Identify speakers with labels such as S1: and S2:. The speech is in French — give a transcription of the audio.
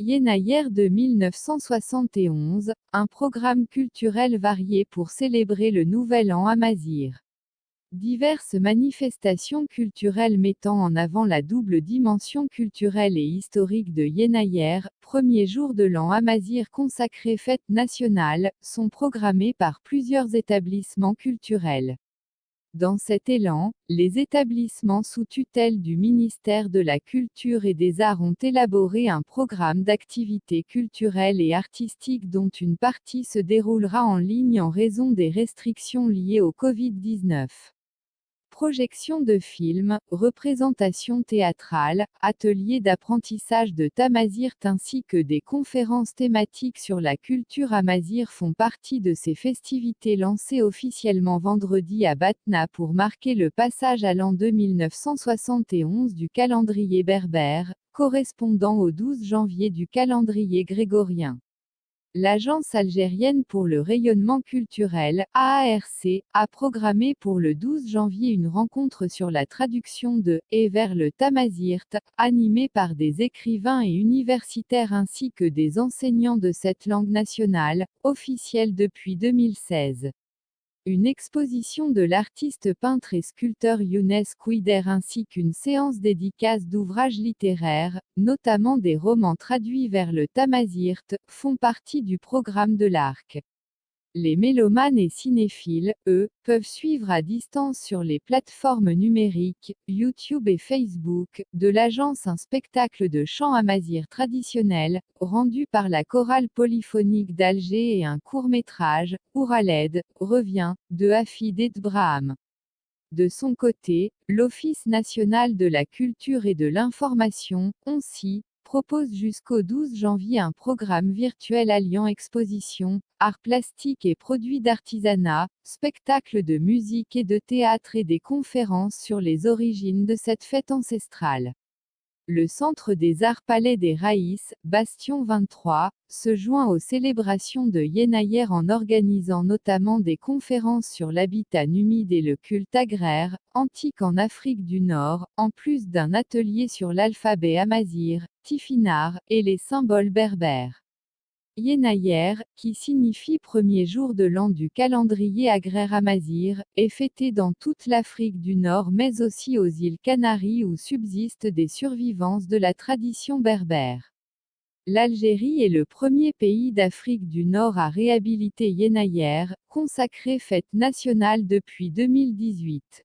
S1: Yenayer de 1971, un programme culturel varié pour célébrer le Nouvel An amazigh. Diverses manifestations culturelles mettant en avant la double dimension culturelle et historique de Yenayer, premier jour de l'an amazigh consacré fête nationale, sont programmées par plusieurs établissements culturels. Dans cet élan, les établissements sous tutelle du ministère de la Culture et des Arts ont élaboré un programme d'activités culturelles et artistiques dont une partie se déroulera en ligne en raison des restrictions liées au Covid-19. Projections de films, représentations théâtrales, ateliers d'apprentissage de tamazight ainsi que des conférences thématiques sur la culture amazigh font partie de ces festivités lancées officiellement vendredi à Batna pour marquer le passage à l'an 2971 du calendrier berbère, correspondant au 12 janvier du calendrier grégorien. L'Agence algérienne pour le rayonnement culturel, AARC, a programmé pour le 12 janvier une rencontre sur la traduction de « et vers le tamazight », animée par des écrivains et universitaires ainsi que des enseignants de cette langue nationale, officielle depuis 2016. Une exposition de l'artiste peintre et sculpteur Younes Kouider ainsi qu'une séance dédicace d'ouvrages littéraires, notamment des romans traduits vers le tamazight, font partie du programme de l'ARC. Les mélomanes et cinéphiles, eux, peuvent suivre à distance sur les plateformes numériques, YouTube et Facebook, de l'agence un spectacle de chant amazigh traditionnel, rendu par la chorale polyphonique d'Alger et un court-métrage, Ouraled, revient, de Hafid Braham. De son côté, l'Office national de la culture et de l'information, ONCI, propose jusqu'au 12 janvier un programme virtuel alliant expositions, arts plastiques et produits d'artisanat, spectacles de musique et de théâtre et des conférences sur les origines de cette fête ancestrale. Le Centre des Arts Palais des Raïs, Bastion 23, se joint aux célébrations de Yenayer en organisant notamment des conférences sur l'habitat numide et le culte agraire, antique en Afrique du Nord, en plus d'un atelier sur l'alphabet amazigh, tifinagh, et les symboles berbères. Yenayer, qui signifie premier jour de l'an du calendrier agraire amazigh, est fêté dans toute l'Afrique du Nord mais aussi aux îles Canaries où subsistent des survivances de la tradition berbère. L'Algérie est le premier pays d'Afrique du Nord à réhabiliter Yenayer, consacré fête nationale depuis 2018.